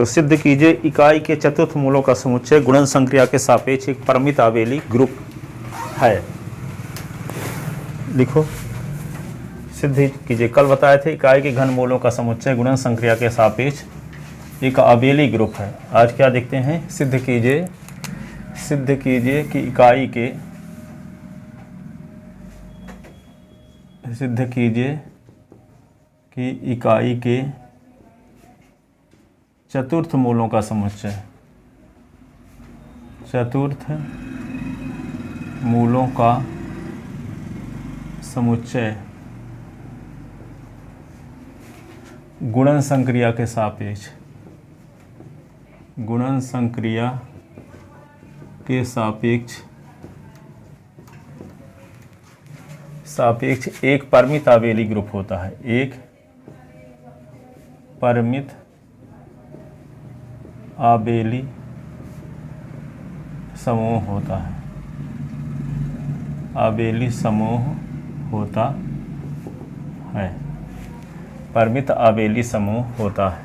तो सिद्ध कीजिए इकाई के चतुर्थ मूलों का समुच्चय गुणन संक्रिया के सापेक्ष एक परिमित आबेली ग्रुप है। लिखो, सिद्ध कीजिए। कल बताए थे इकाई के घन मूलों का समुच्चय गुणन संक्रिया के सापेक्ष एक आबेली ग्रुप है। आज क्या देखते हैं? सिद्ध कीजिए कि इकाई के इकाई के चतुर्थ मूलों का समुच्चय, चतुर्थ मूलों का समुच्चय गुणन संक्रिया के सापेक्ष, गुणन संक्रिया के सापेक्ष एक परिमित आबेली ग्रुप होता है। एक परिमित आबेली समूह होता है, आबेली समूह होता है, परिमित आबेली समूह होता है।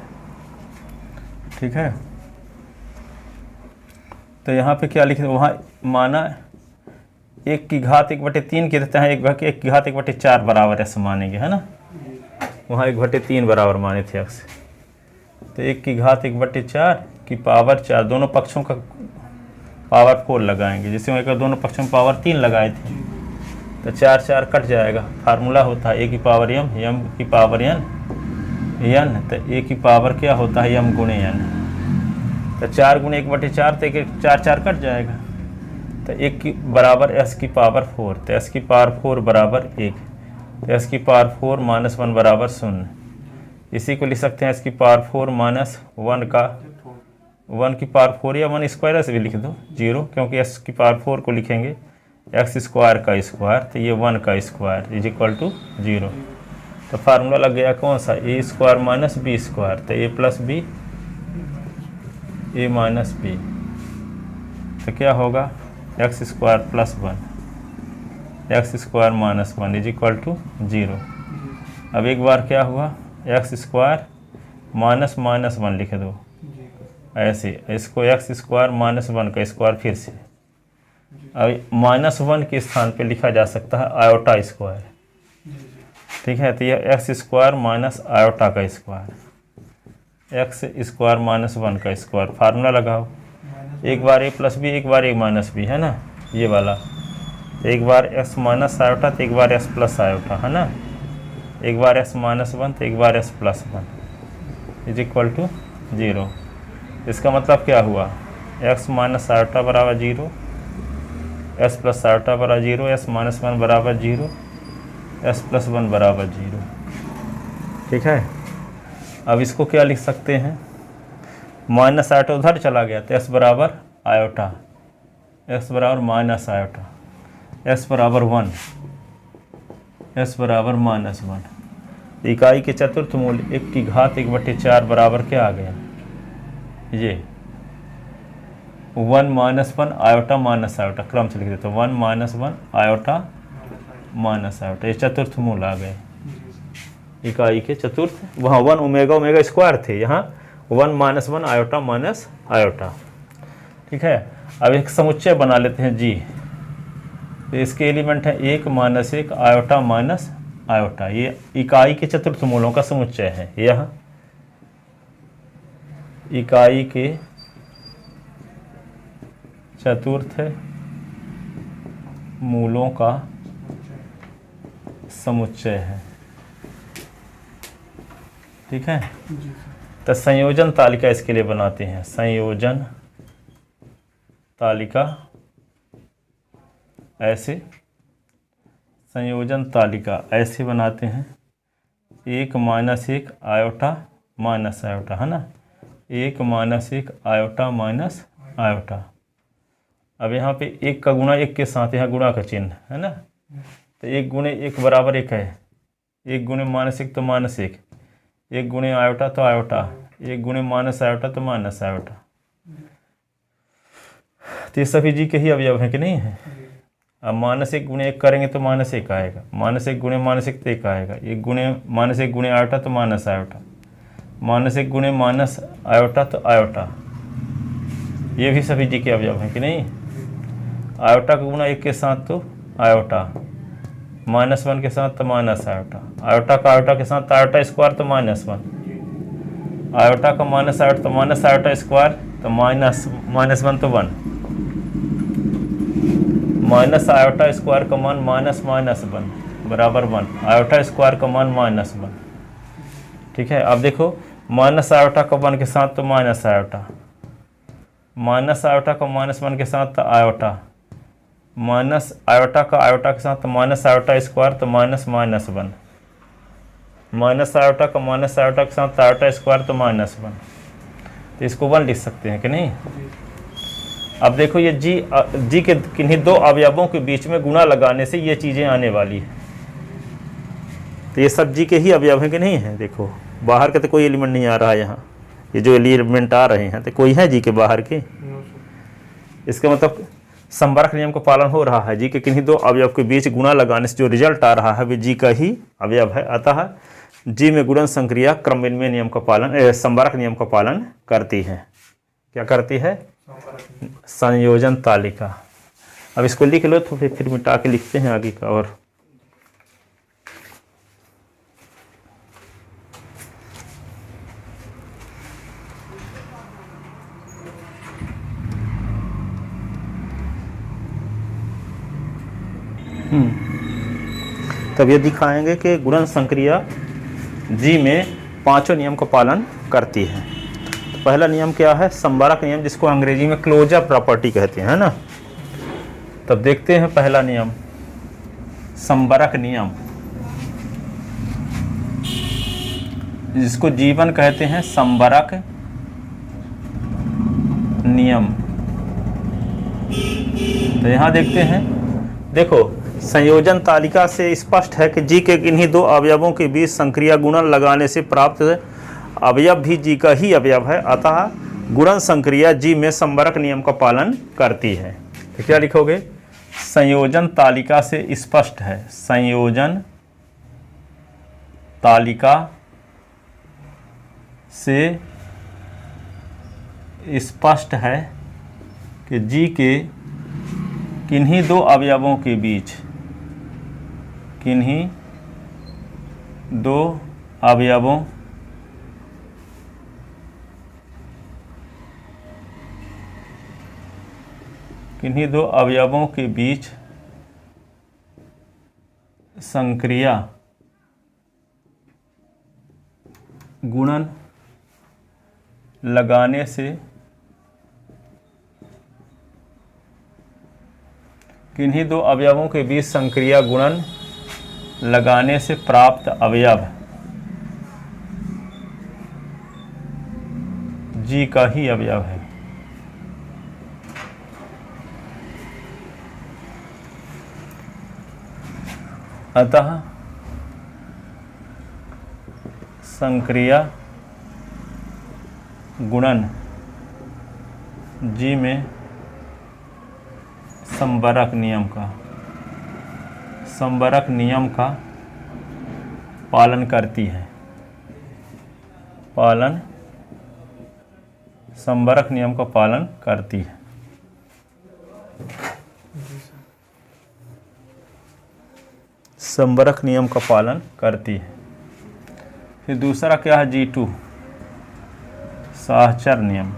ठीक है, तो यहाँ पे क्या लिखे? वहाँ माना 1 की घात 1/3 के देते हैं, 1 की घात 1/4 बराबर ऐसे मानेंगे, है ना। वहाँ 1/3 बराबर माने थे अक्स, तो 1 की घात 1/4 की पावर 4, दोनों पक्षों का पावर 4 लगाएंगे। जैसे वहाँ दोनों पक्षों में पावर 3 लगाए थे तो 4 4 कट जाएगा। फार्मूला होता है a की पावर m की पावर n, तो a की पावर क्या होता है? m गुणे n। तो 4 गुणे 1/4 तो 4 4 कट जाएगा, तो 1 की बराबर s की पावर 4, तो s की पावर 4 बराबर 1, तो s की पावर 4 - 1 बराबर 0। इसी को लिख सकते हैं s की पावर 4 - 1 का 1 की पावर 4 या 1 स्क्वायर से भी लिख दो 0, क्योंकि s की पावर 4 को लिखेंगे x स्क्वायर का स्क्वायर, तो ये 1 का स्क्वायर इज इक्वल टू 0। तो फार्मूला लग गया कौन सा? a square minus B square, तो a plus B a minus B, तो क्या होगा? x square plus 1 x square minus 1 is equal to 0। अब एक बार क्या हुआ? x स्क्वायर माइनस 1 लिख दो ऐसे, इसको x स्क्वायर माइनस 1 का स्क्वायर फिर से। अब -1 के स्थान पे लिखा जा सकता है आयोटा स्क्वायर। ठीक है, तो यह x स्क्वायर माइनस आयोटा का स्क्वायर, x स्क्वायर माइनस 1 का स्क्वायर। फार्मूला लगाओ, एक बार a प्लस बी, एक बार a माइनस बी, है ना, ये वाला। एक बार x माइनस आयोटा तो एक बार x प्लस आयोटा, है ना। एक बार x माइनस 1 तो एक बार x plus 1 is equal to 0। इसका मतलब क्या हुआ? x माइनस आयोटा बराबर 0, s प्लस आयोटा बराबर 0, s माइनस 1 बराबर 0, s प्लस 1 बराबर 0। ठीक है, अब इसको क्या लिख सकते हैं? माइनस आयोटा उधर चला गया तो s बराबर आयोटा, s बराबर माइनस आयोटा, s बराबर 1, s बराबर माइनस 1। इकाई के चतुर्थ मूल 1 की घात 1/4 बराबर क्या आ गया? ये 1 माइनस 1 आयोटा माइनस आयोटा, क्रम से लिख देते हैं 1 माइनस 1 आयोटा माइनस आयोटा, ये चतुर्थ मूल आ गए इकाई के चतुर्थ। वहाँ 1 ओमेगा स्क्वायर थे, यहाँ 1 माइनस 1 आयोटा माइनस आयोटा। ठीक है, अब एक समुच्चय बना लेते हैं जी। तो इसके एलिमेंट है 1 माइनस 1 आयोटा माइनस आयोटा, ये इकाई के चतुर्थ मूलों का समुच्चय है। यह इकाई के चतुर्थ मूलों का समुच्चय है। ठीक है, तो संयोजन तालिका इसके लिए बनाते हैं। संयोजन तालिका ऐसे, संयोजन तालिका ऐसे बनाते हैं 1 माइनस 1 आयोटा माइनस आयोटा, है ना, 1 माइनस 1 आयोटा माइनस आयोटा। अब यहाँ पे 1 का गुणा 1 के साथ यहाँ गुणा का चिन्ह है ना, तो 1 गुणे 1 बराबर 1 है, 1 गुणे माइनस 1 तो माइनस 1, 1 गुणे आयोटा तो आयोटा, 1 गुणे माइनस आयोटा तो माइनस आयोटा। तो ये सभी जी के ही अवयव हैं कि नहीं है। अब -1 गुणे 1 करेंगे तो -1 आएगा, -1 गुणे -1 तो 1 आएगा, 1 गुणे -1 गुणे आयोटा तो माइनस आयोटा, -1 गुणे माइनस आयोटा तो आयोटा, ये भी सभी जी के अवयव हैं कि नहीं। आयोटा का गुणा 1 के साथ तो आयोटा, -1 के साथ तो माइनस आयोटा, आयोटा का आयोटा के साथ आयोटा स्क्वायर तो -1, आयोटा का माइनस आयोटा तो माइनस आयोटा स्क्वायर तो -1 तो 1, माइनस आयोटा स्क्वायर का मान -1 बराबर 1, आयोटा स्क्वायर का मान -1। ठीक है, अब देखो माइनस आयोटा का 1 के साथ तो माइनस आयोटा, माइनस आयोटा का -1 के साथ तो आयोटा, माइनस आयोटा का आयोटा के साथ तो माइनस आयोटा स्क्वायर तो -1, माइनस आयोटा का माइनस आयोटा के साथ आयोटा स्क्वायर तो -1, तो इसको 1 लिख सकते हैं कि नहीं। अब देखो ये जी के किन्हीं दो अवयवों के बीच में गुणा लगाने से ये चीज़ें आने वाली है, तो ये सब जी के ही अवयव हैं कि नहीं है। देखो बाहर के तो कोई एलिमेंट नहीं आ रहा है यहाँ, ये जो एलिमेंट आ रहे हैं तो कोई है जी के बाहर के, इसका मतलब संबरक नियम का पालन हो रहा है। जी के किन्हीं दो अवयव के बीच गुणा लगाने से जो रिजल्ट आ रहा है वे जी का ही अवयव है, अतः जी में गुणन संक्रिया क्रमविनिमय नियम का पालन, संबरक नियम का पालन करती है। क्या करती है? संयोजन तालिका। अब इसको लिख लो तो फिर मिटा के लिखते हैं आगे का। और तब ये दिखाएंगे कि गुणन संक्रिया जी में पांचों नियम का पालन करती है। तो पहला नियम क्या है? संबरक नियम, जिसको अंग्रेजी में क्लोजर प्रॉपर्टी कहते हैं, है ना। तब देखते हैं पहला नियम, संबरक नियम, जिसको जीवन कहते हैं संबरक नियम। तो यहाँ देखते हैं, देखो संयोजन तालिका से स्पष्ट है कि जी के किन्हीं दो अवयवों के बीच संक्रिया गुणन लगाने से प्राप्त अवयव भी जी का ही अवयव है, अतः गुणन संक्रिया जी में संबरक नियम का पालन करती है। तो क्या लिखोगे? संयोजन तालिका से स्पष्ट है, संयोजन तालिका से स्पष्ट है कि जी के किन्हीं दो अवयवों के बीच, किन्हीं दो अवयवों के बीच संक्रिया गुणन लगाने से किन्हीं दो अवयवों के बीच संक्रिया गुणन लगाने से प्राप्त अवयव जी का ही अवयव है। अतः संक्रिया गुणन जी में संबरक नियम का पालन करती है, संबरक नियम का पालन करती है। संबरक नियम का पालन करती है। फिर दूसरा क्या है? G2 साहचर नियम।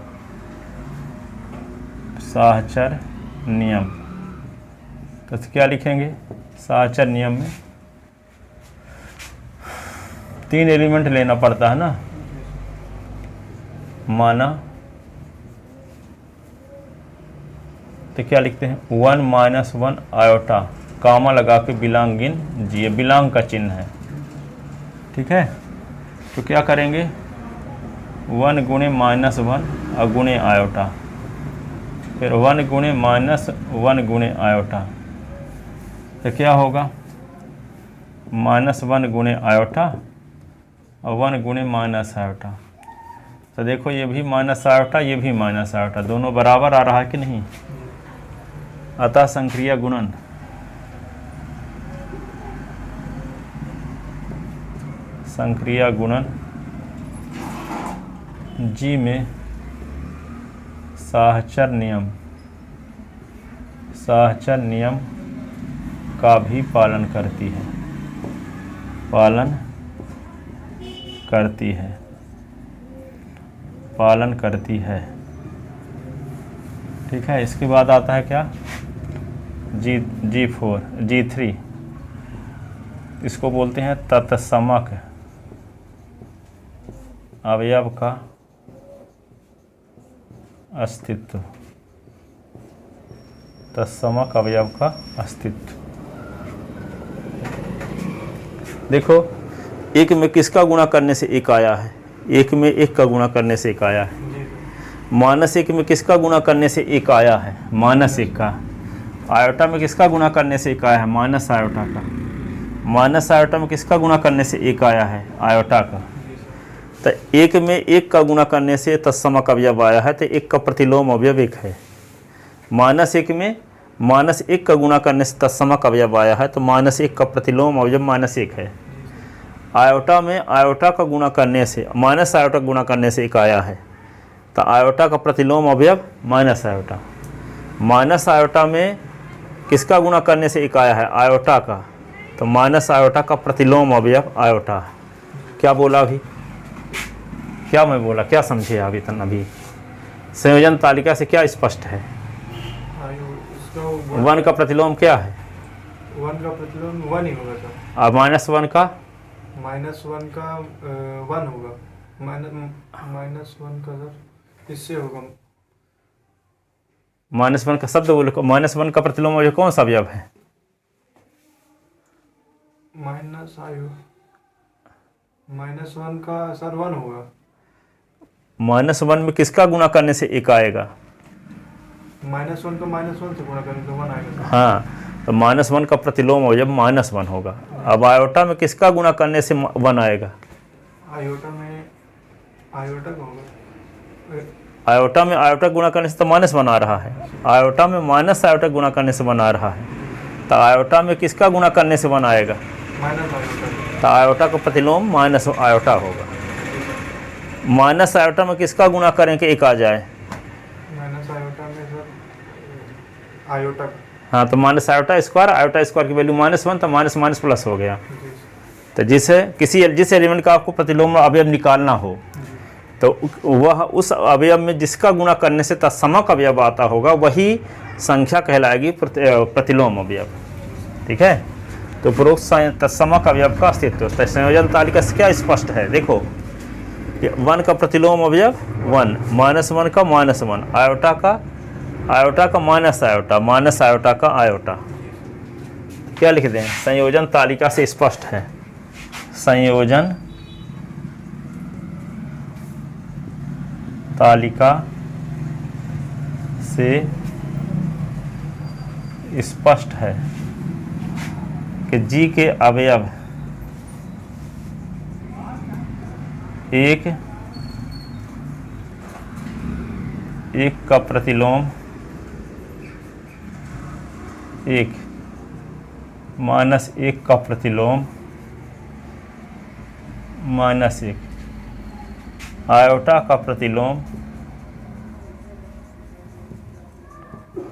तो क्या लिखेंगे? साहचर नियम में 3 एलिमेंट लेना पड़ता है ना, माना, तो क्या लिखते हैं? 1 - 1 आयोटा, कामा लगा के बिलोंग इन जी, ये बिलोंग का चिन्ह है, ठीक है। तो क्या करेंगे? 1 गुणे -1 और गुणे आयोटा, फिर 1 गुणे -1 गुणे आयोटा, तो क्या होगा? -1 गुणे आयोटा और 1 गुणे माइनस आयोटा। तो देखो ये भी माइनस आयोटा, ये भी माइनस आयोटा, दोनों बराबर आ रहा है कि नहीं। अतः संक्रिया गुणन जी में साहचर नियम का भी पालन करती है। ठीक है, इसके बाद आता है क्या, G3, इसको बोलते हैं तत्समक अवयव का अस्तित्व। तत्समक अवयव का अस्तित्व। देखो, एक में किसका गुणा करने से एक आया है, एक में एक का गुणा करने से एक आया है। माइनस एक में किसका गुणा करने से एक आया है, माइनस एक का। आयोटा में किसका गुणा करने से एक आया है, माइनस आयोटा का। माइनस आयोटा में किसका गुणा करने से एक आया है, आयोटा का। तो एक में एक का गुणा करने से तत्समक अवयव आया है, तो एक का प्रतिलोम अवयव एक है। माइनस एक में माइनस एक का गुणा करने से तत्समक अवयव आया है, तो माइनस एक का प्रतिलोम अवयव माइनस एक है। आयोटा में आयोटा का गुणा करने से, माइनस आयोटा गुणा करने से एक आया है, तो आयोटा का प्रतिलोम अवयव माइनस आयोटा। माइनस आयोटा में किसका गुणा करने से एक आया है, आयोटा का, तो माइनस आयोटा का प्रतिलोम अवयव आयोटा। क्या बोला अभी, क्या मैं बोला, क्या समझे अभी तक? अभी संयोजन तालिका से क्या स्पष्ट है? वन का प्रतिलोम क्या है? वन का प्रतिलोम वन ही होगा सर। और माइनस वन का वन होगा। माइनस वन का सर इससे होगा। माइनस वन का शब्द बोलो। माइनस वन का प्रतिलोम अवयव कौन सा अवयव है? माइनस वन का सर वन होगा। माइनस वन में किसका गुणा करने से एक आएगा? माइनस वन का माइनस वन से गुणा करेंगे तो वन आएगा। हाँ, तो माइनस वन का प्रतिलोम अवयव माइनस वन होगा। अब आयोटा में किसका गुणा करने से वन आएगा? आयोटा में आयोटा का होगा। आयोटा में आयोटा गुणा करने से तो माइनस वन आ रहा है। आयोटा में माइनस आयोटा गुणा करने से वन आ रहा है, तो आयोटा में किसका गुणा करने से वन आएगा? Minus iota. तो आयोटा का प्रतिलोम माइनस आयोटा होगा। माइनस आयोटा में किसका गुणा करें कि एक आ जाए? माइनस आयोटा में सर आयोटा का। हाँ, तो माइनस आयोटा स्क्वायर की वैल्यू माइनस वन, तो माइनस माइनस प्लस हो गया। तो जिस एलिमेंट का आपको प्रतिलोम अवयव निकालना हो, तो वह उस अवयव में जिसका गुणा करने से तत्समक अवयव आता होगा, वही संख्या कहलाएगी प्रतिलोम अवयव। ठीक है, तो उपरोक्त तत्समक अवयव का अस्तित्व। तो संयोजन तालिका से क्या स्पष्ट है? देखो, वन का प्रतिलोम अवयव वन, माइनस वन का माइनस वन, आयोटा का माइनस आयोटा का आयोटा। क्या लिख दें? संयोजन तालिका से स्पष्ट है। संयोजन तालिका से स्पष्ट है कि जी के अवयव एक का प्रतिलोम एक, माइनस एक का प्रतिलोम माइनस एक, आयोटा का प्रतिलोम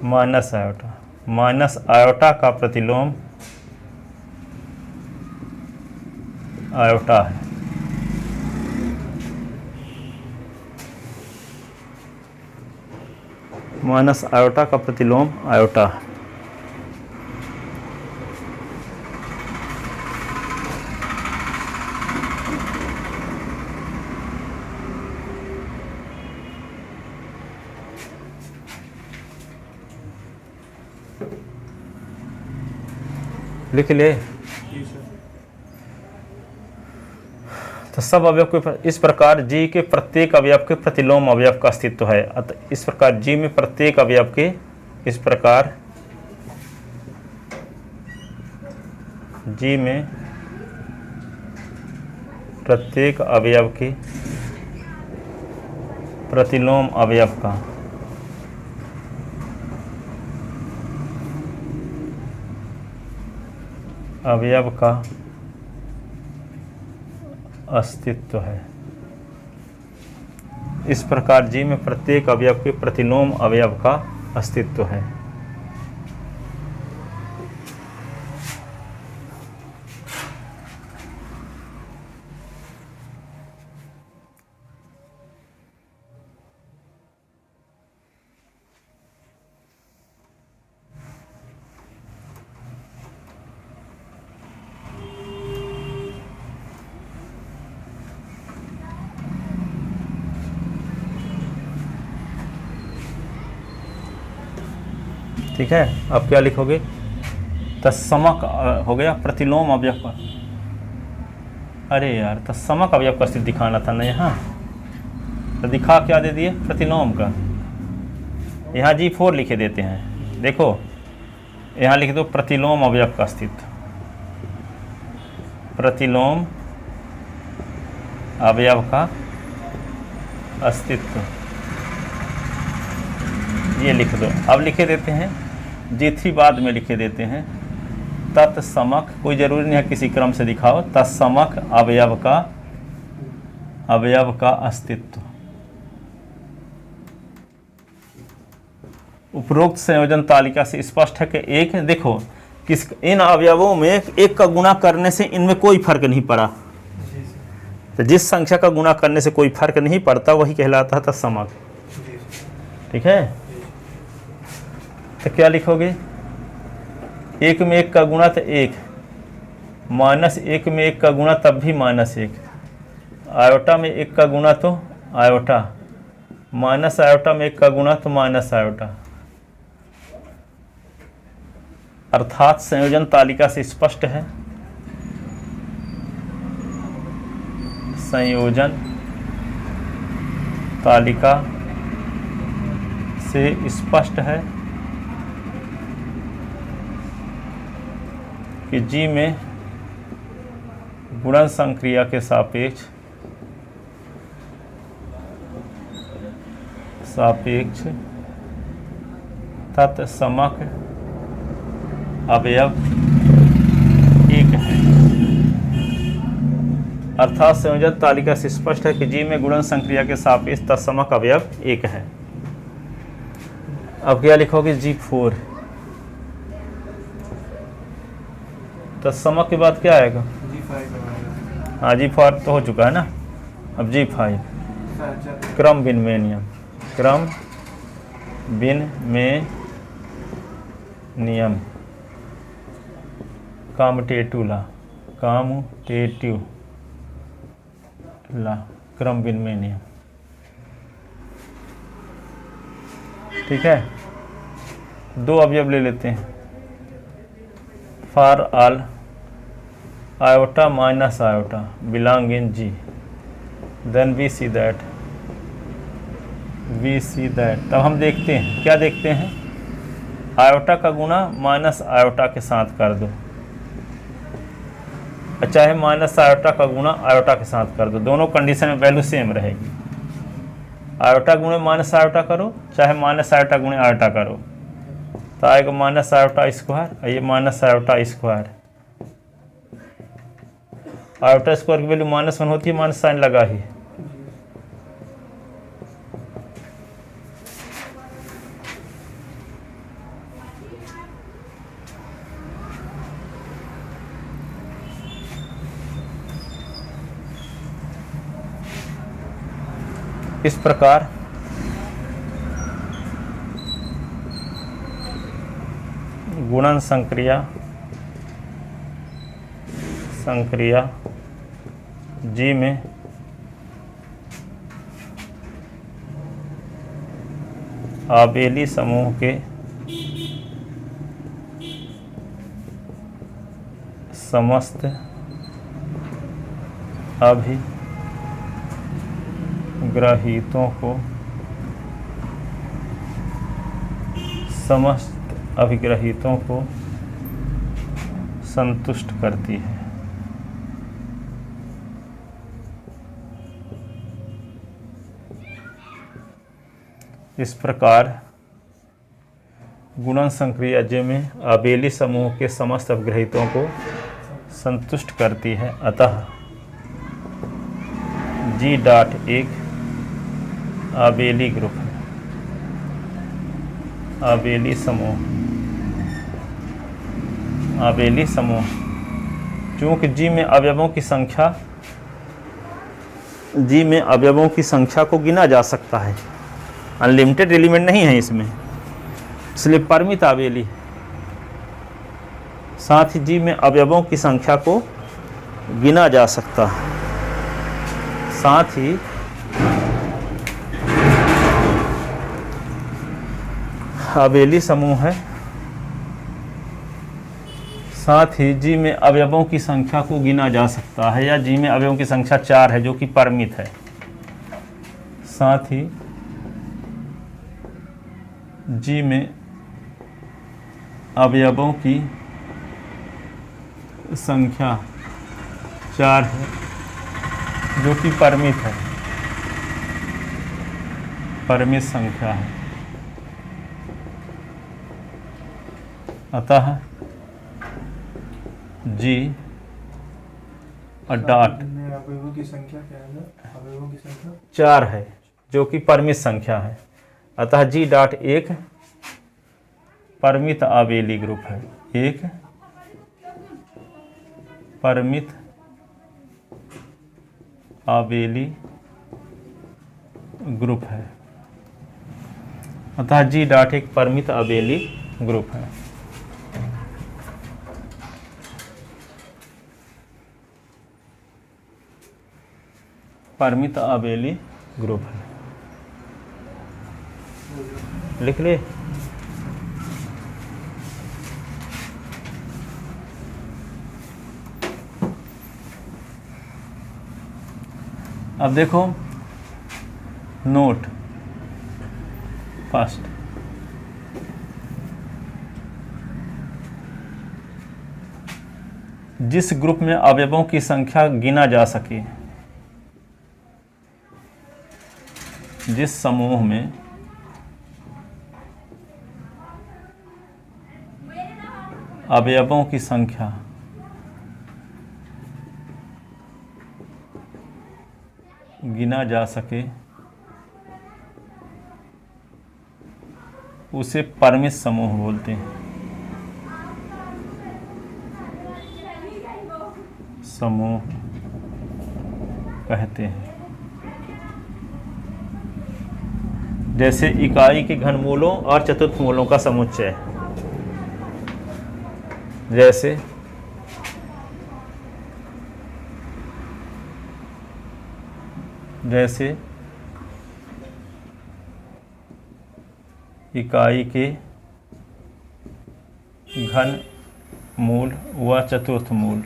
माइनस आयोटा का प्रतिलोम आयोटा है। माइनस आयोटा का प्रतिलोम आयोटा है। लिख ले। तो सब अवयव के इस प्रकार जी के प्रत्येक अवयव के प्रतिलोम अवयव का अस्तित्व है। अतः इस प्रकार जी में प्रत्येक अवयव के इस प्रकार जी में प्रत्येक अवयव के प्रतिलोम अवयव का अस्तित्व है। इस प्रकार जी में प्रत्येक अवयव के प्रतिलोम अवयव का अस्तित्व है। ठीक है, अब क्या लिखोगे? तत्समक हो गया प्रतिलोम अवयव का। अरे यार, तत्समक अवयव का अस्तित्व दिखाना था ना यहाँ, तो दिखा क्या दे दिए? प्रतिलोम का। यहाँ G4 लिखे देते हैं। देखो यहाँ लिख दो प्रतिलोम अवयव का अस्तित्व, प्रतिलोम अवयव का अस्तित्व, ये लिख दो। अब लिखे देते हैं G3 बाद में लिखे देते हैं तत्समक, कोई जरूरी नहीं है किसी क्रम से दिखाओ, तत्समक अवयव का अस्तित्व। उपरोक्त संयोजन तालिका से स्पष्ट है कि एक, देखो किस इन अवयवों में एक का गुणा करने से इनमें कोई फर्क नहीं पड़ा, तो जिस संख्या का गुणा करने से कोई फर्क नहीं पड़ता वही कहलाता है तत्समक। ठीक है, तो क्या लिखोगे? एक में एक का गुणा तो एक, माइनस एक में एक का गुणा तब भी माइनस एक, आयोटा में एक का गुणा तो आयोटा, माइनस आयोटा में एक का गुणा तो माइनस आयोटा। अर्थात संयोजन तालिका से स्पष्ट है, संयोजन तालिका से स्पष्ट है कि जी में गुणन संक्रिया के सापेक्ष तत्समक अवयव एक है। अर्थात संयोजन तालिका से स्पष्ट है कि जी में गुणन संक्रिया के सापेक्ष तत्समक अवयव एक है। अब क्या लिखोगे? G4। तत्समक के बाद क्या आएगा? हाँ, G4 तो हो चुका है ना। अब G5 क्रम विनिमय नियम, क्रम विनिमय नियम, कॉम्यूटेटिव ला, क्रम विनिमय नियम। ठीक है, दो अवयव ले लेते हैं। For all iota minus iota belong in G, then we see that तब हम देखते हैं, क्या देखते हैं? आयोटा का गुणा माइनस आयोटा के साथ कर दो, चाहे माइनस आयोटा का गुणा आयोटा के साथ कर दो, दोनों कंडीशन में वैल्यू सेम रहेगी। आयोटा गुणे माइनस आयोटा करो, चाहे माइनस आयोटा गुणे आयोटा करो, तो आएगा माइनस आयोटा स्क्वायर, ये minus iota square. Iota square की वैल्यू -1 होती है, माइनस साइन लगा ही। इस प्रकार गुणन संक्रिया जी में आबेली समूह के समस्त अभिग्रहीतों को संतुष्ट करती है। इस प्रकार गुणन संक्रिया जे में आबेली समूह के समस्त अभिग्रहीतों को संतुष्ट करती है। अतः G.1 आबेली ग्रुप है, आबेली समूह, आबेली समूह। चूँकि जी में अवयवों की संख्या, जी में अवयवों की संख्या को गिना जा सकता है, अनलिमिटेड एलिमेंट नहीं है इसमें, इसलिए परिमित आबेली। साथ ही जी में अवयवों की संख्या को गिना जा सकता है, साथ ही आबेली समूह है, साथ ही जी में अवयवों की संख्या को गिना जा सकता है, या जी में अवयवों की संख्या 4 है जो कि परिमित है। साथ ही जी में अवयवों की संख्या 4 है जो कि परिमित है, परिमित संख्या है। अतः जी डॉट अवयवों की संख्या क्या है? अवयवों की संख्या 4 है जो कि परिमित संख्या है। अतः जी डॉट एक परिमित आबेली ग्रुप है, एक परिमित आबेली ग्रुप है। अतः जी डॉट एक परिमित आबेली ग्रुप है। परिमित आबेली ग्रुप है, लिख ले। अब देखो नोट फर्स्ट, जिस ग्रुप में अवयवों की संख्या गिना जा सके, जिस समूह में अवयवों की संख्या गिना जा सके, उसे परिमित समूह बोलते हैं, समूह कहते हैं। जैसे इकाई के घनमूलों और चतुर्थमूलों का समुच्चय, जैसे इकाई के घन मूल व चतुर्थ मूल,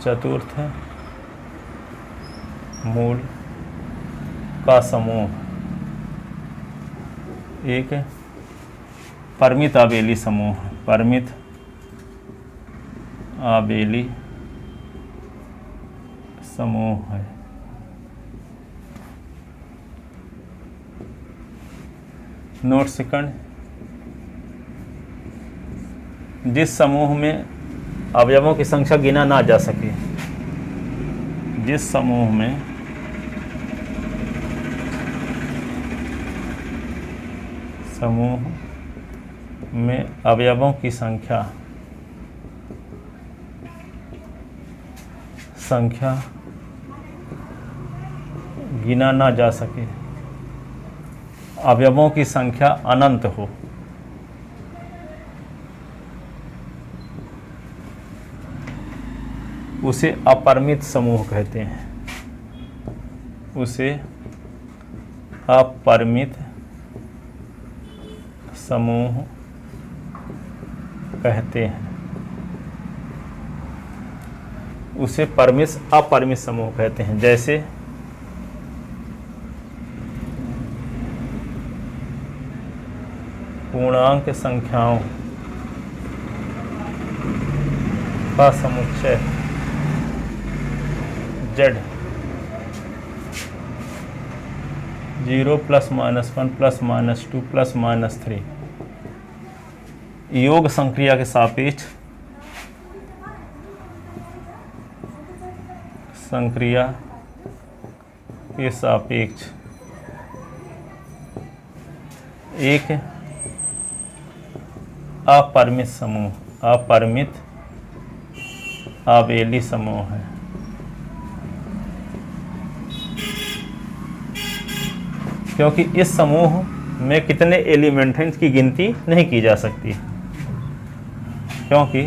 चतुर्थ मूल का समूह एक परिमित आबेली समूह, परिमित आबेली समूह है। नोट सेकंड, जिस समूह में अवयवों की संख्या गिना ना जा सके, जिस समूह में अवयवों की संख्या गिना ना जा सके, अवयवों की संख्या अनंत हो, उसे अपरिमित समूह कहते हैं, उसे अपरिमित समूह कहते हैं, उसे अपरिमित समूह कहते हैं। जैसे पूर्णांक संख्याओं का समुच्चय z 0 + -1 + -2 + -3 योग संक्रिया के सापेक्ष संक्रिया के सापेक्ष एक अपरिमित समूह, अपरिमित आबेली समूह है। क्योंकि इस समूह में कितने एलिमेंट हैं इसकी गिनती नहीं की जा सकती, क्योंकि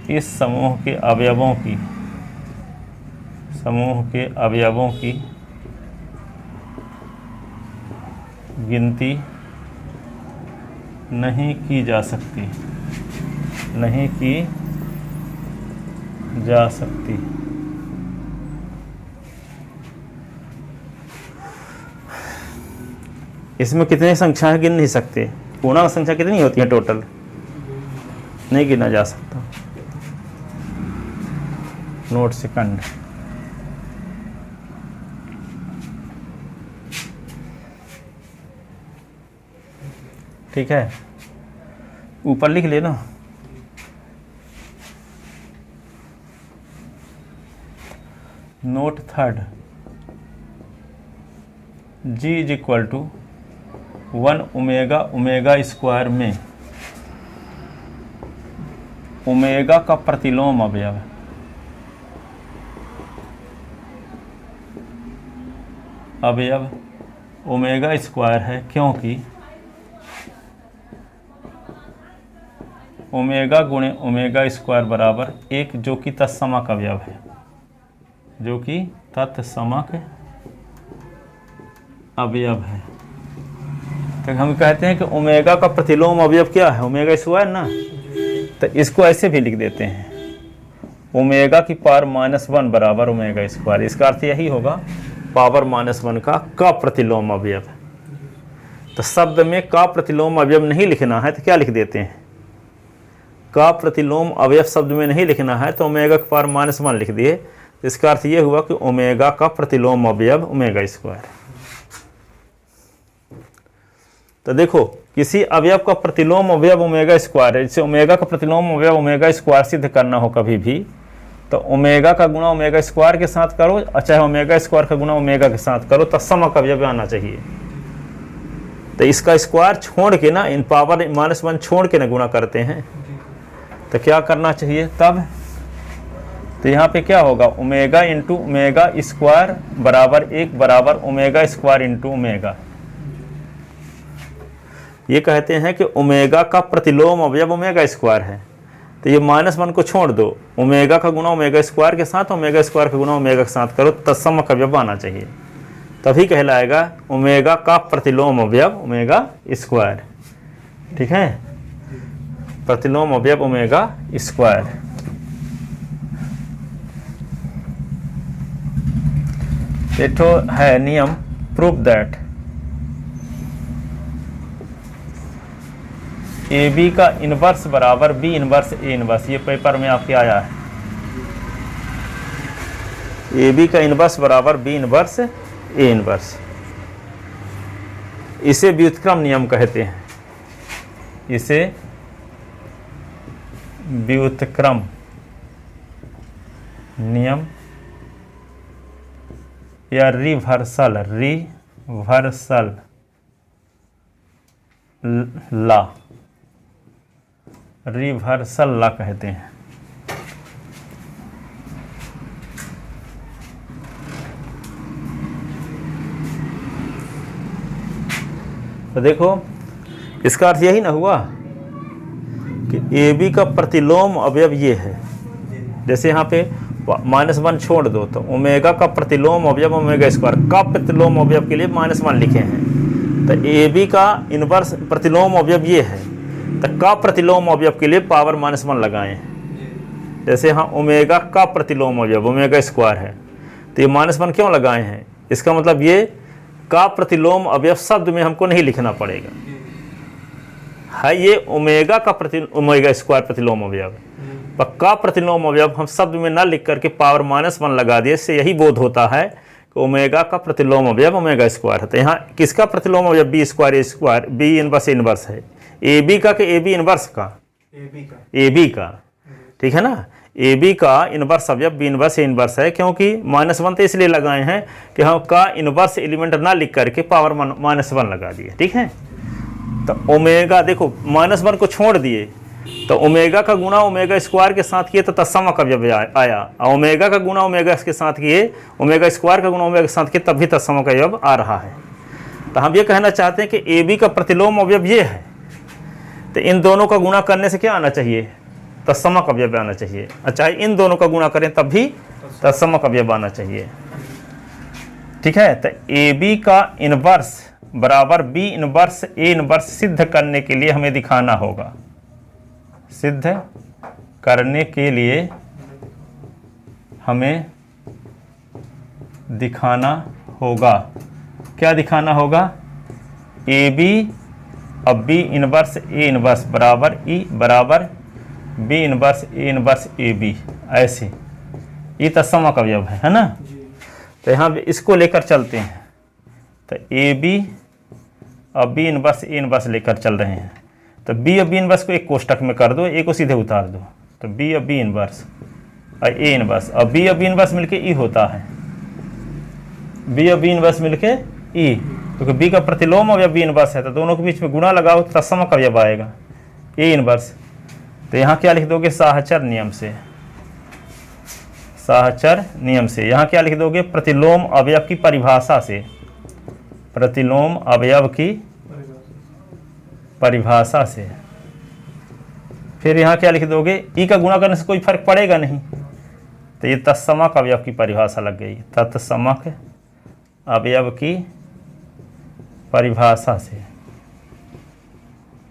इस समूह के अवयवों की गिनती नहीं की जा सकती, नहीं की जा सकती। इसमें कितनी संख्याएं गिन नहीं सकते, पूर्णांक संख्या कितनी होती है टोटल, नहीं गिना जा सकता। Note second. ठीक है, ऊपर लिख लेना। Note third, G is equal to 1 omega omega square में ओमेगा का प्रतिलोम अवयव, ओमेगा स्क्वायर है, क्योंकि ओमेगा गुणे ओमेगा स्क्वायर बराबर 1, जो कि तत्समक अवयव है, जो कि तत्समक अवयव है। तो हम कहते हैं कि ओमेगा का प्रतिलोम अवयव क्या है, ओमेगा स्क्वायर ना। तो इसको ऐसे भी लिख देते हैं, ओमेगा की पावर -1 बराबर ओमेगा स्क्वायर। इसका अर्थ यही होगा पावर -1 का प्रतिलोम अवयव। तो शब्द में का प्रतिलोम अवयव नहीं लिखना है तो क्या लिख देते हैं, का प्रतिलोम अवयव शब्द में नहीं लिखना है तो ओमेगा की पावर -1 लिख दिए। इसका अर्थ ये हुआ कि ओमेगा का प्रतिलोम अवयव ओमेगा स्क्वायर। तो देखो, किसी अवयव का प्रतिलोम अवयव ओमेगा स्क्वायर है, जिसे ओमेगा का प्रतिलोम अवयव ओमेगा स्क्वायर सिद्ध करना हो कभी भी, तो ओमेगा का गुणा ओमेगा स्क्वायर के साथ करो, और चाहे ओमेगा स्क्वायर का गुणा ओमेगा के साथ करो, तो समक अवयव आना चाहिए। तो इसका स्क्वायर छोड़ के ना, इन पावर -1 छोड़ के ना गुणा करते हैं, तो क्या करना चाहिए तब, तो यहाँ पे क्या होगा, ओमेगा इंटू ओमेगा स्क्वायर बराबर 1 बराबर ओमेगा स्क्वायर इंटू ओमेगा। ये कहते हैं कि ओमेगा का प्रतिलोम अवयव ओमेगा स्क्वायर है, तो ये -1 को छोड़ दो, ओमेगा का गुणा ओमेगा स्क्वायर के साथ, ओमेगा स्क्वायर का गुणा ओमेगा के साथ करो, तत्समक अवयव आना चाहिए, तभी कहलाएगा ओमेगा का प्रतिलोम अवयव ओमेगा स्क्वायर। ठीक है, प्रतिलोम अवयव ओमेगा स्क्वायर। एक तो है नियम, प्रूव दैट ए बी का इनवर्स बराबर बी इनवर्स ए इनवर्स। ये पेपर में आपके आया है, ए बी का इनवर्स बराबर बी इनवर्स ए इनवर्स। इसे व्युत्क्रम नियम कहते हैं, इसे व्युत्क्रम नियम या रिवर्सल लॉ, रिवर्सल लॉ कहते हैं। तो देखो, इसका अर्थ यही ना हुआ कि ए बी का प्रतिलोम अवयव ये है। जैसे यहाँ पे -1 छोड़ दो, तो ओमेगा का प्रतिलोम अवयव ओमेगा स्क्वायर, का प्रतिलोम अवयव के लिए -1 लिखे हैं। तो ए बी का इनवर्स प्रतिलोम अवयव ये है, तो का प्रतिलोम अवयव के लिए पावर -1 लगाएं। जैसे यहाँ ओमेगा का प्रतिलोम अवयव ओमेगा स्क्वायर है, तो ये -1 क्यों लगाए हैं, इसका मतलब ये का प्रतिलोम अवयव शब्द में हमको नहीं लिखना पड़ेगा, है ये ओमेगा का ओमेगा स्क्वायर प्रतिलोम अवयव। पर का प्रतिलोम अवयव हम शब्द में ना लिख करके पावर -1 लगा दिए, इससे यही बोध होता है कि ओमेगा का प्रतिलोम अवयव ओमेगा स्क्वायर है। तो यहाँ किसका प्रतिलोम अवयव बी स्क्वायर ए स्क्वायर, बी इनवर्स इनवर्स है, ए बी का कि ए बी इनवर्स का, ए बी का। ठीक है ना, ए बी का इनवर्स अवयव बी इनवर्स ए इनवर्स है, क्योंकि -1 तो इसलिए लगाए हैं कि हम का इनवर्स एलिमेंट ना लिख करके पावर -1 लगा दिए। ठीक है, तो ओमेगा देखो -1 को छोड़ दिए तो ओमेगा का गुणा ओमेगा स्क्वायर के साथ किए तो तत्समक अवयव आया, और ओमेगा का गुणा ओमेगा के साथ किए, ओमेगा स्क्वायर का गुणा ओमेगा के साथ किए तब भी तत्समक अवयव आ रहा है। तो हम ये कहना चाहते हैं कि ए बी का प्रतिलोम अवयव ये है, तो इन दोनों का गुणा करने से क्या आना चाहिए, तत्समक अवयव आना चाहिए। चाहे इन दोनों का गुणा करें तब भी तत्समक अवयव आना चाहिए। ठीक है, तो ए बी का इनवर्स बराबर बी इनवर्स ए इनवर्स सिद्ध करने के लिए हमें दिखाना होगा, सिद्ध करने के लिए हमें दिखाना होगा, क्या दिखाना होगा, ए बी अब बी इनवर्स ए इनवर्स बराबर ई बराबर B inverse A inverse A B, ऐसे ये तत्समक अवयव है ना। तो यहाँ इसको लेकर चलते हैं, तो ए बी अब बी इनवर्स ए इनवर्स लेकर चल रहे हैं, तो बी अब बी इनवर्स को एक कोष्टक में कर दो, ए को सीधे उतार दो, तो बी अब बी इनवर्स और ए इनवर्स, अब बी अब बी इनवर्स मिलके ई होता है, बी अब बी इनवर्स मिलके ई, क्योंकि बी का प्रतिलोम अवयव बी इनवर्स है, तो दोनों के बीच में गुणा लगाओ तो तत्समक अवयव आएगा ए इनवर्स। तो यहाँ क्या लिख दोगे, साहचर नियम से, साहचर नियम से। यहाँ क्या लिख दोगे, प्रतिलोम अवयव की परिभाषा से, प्रतिलोम अवयव की परिभाषा से। फिर यहाँ क्या लिख दोगे, ई का गुणा करने से कोई फर्क पड़ेगा नहीं, तो ये तत्समक अवयव की परिभाषा लग गई, तत्समक अवयव की परिभाषा से।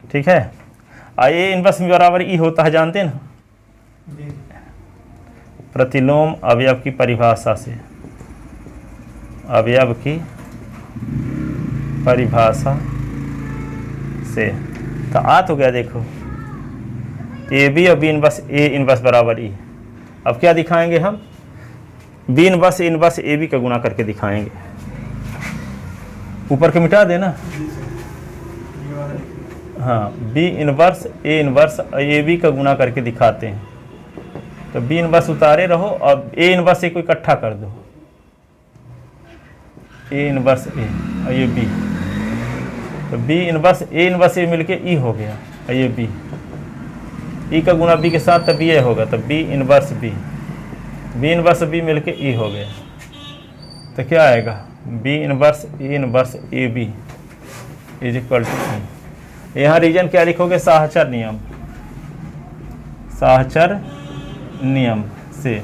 ठीक है, ए इनवर्स में बराबर ई होता है, जानते हैं ना, प्रतिलोम अवयव की परिभाषा से, अवयव की परिभाषा से। तो आ तो गया, देखो ए बी और बी इनवर्स ए इनवर्स बराबर ई। अब क्या दिखाएंगे हम, B inverse A inverse A B का गुणा करके दिखाएंगे, ऊपर के मिटा देना, हाँ, B inverse A inverse A B का गुणा करके दिखाते हैं। तो बी इनवर्स उतारे रहो और ए इनवर्स ए को इकट्ठा कर दो, ए इनवर्स ए और ये बी, तो बी इनवर्स ए मिलके ई हो गया, और ये बी, ई का गुणा बी के साथ तब ये होगा, तो बी इनवर्स बी मिलके ई हो गया। तो क्या आएगा, B inverse A B is equal to E. यहाँ रीजन क्या लिखोगे, साहचर नियम, साहचर नियम से।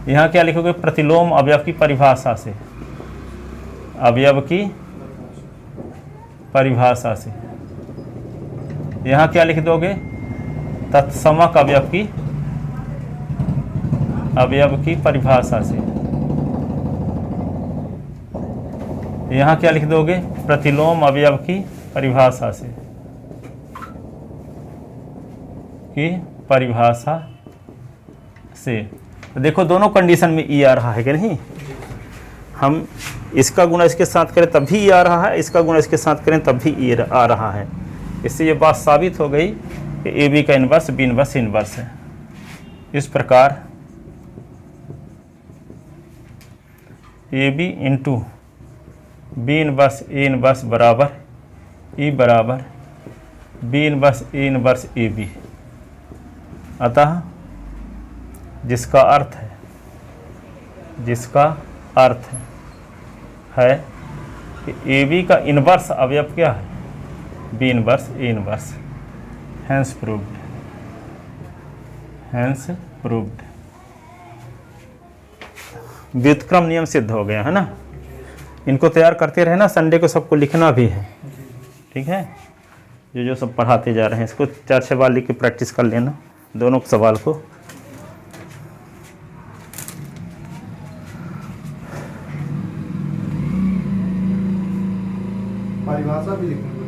यहाँ क्या लिखोगे, प्रतिलोम अवयव की परिभाषा से, अवयव की परिभाषा से। यहाँ क्या लिख दोगे, तत्समक अवयव की परिभाषा से। यहाँ क्या लिख दोगे, प्रतिलोम अवयव की परिभाषा से, की परिभाषा से। तो देखो दोनों कंडीशन में ई आ रहा है कि नहीं, हम इसका गुणा इसके साथ करें तब भी ई आ रहा है, इसका गुणा इसके साथ करें तब भी ई आ रहा है। इससे ये बात साबित हो गई कि ए बी का इन्वर्स बी इन्वर्स इन्वर्स है। इस प्रकार A B into B inverse A inverse बराबर ई बराबर B inverse A inverse A B. अतः जिसका अर्थ है कि ए बी का इन्वर्स अवयव क्या है, B inverse A inverse. Hence proved. व्युत्क्रम नियम सिद्ध हो गया है ना। इनको तैयार करते रहना, संडे को सबको लिखना भी है, ठीक है। जो सब पढ़ाते जा रहे हैं इसको 4-6 बार लिख के प्रैक्टिस कर लेना दोनों सवाल को। परिभाषा भी लिखूंगा।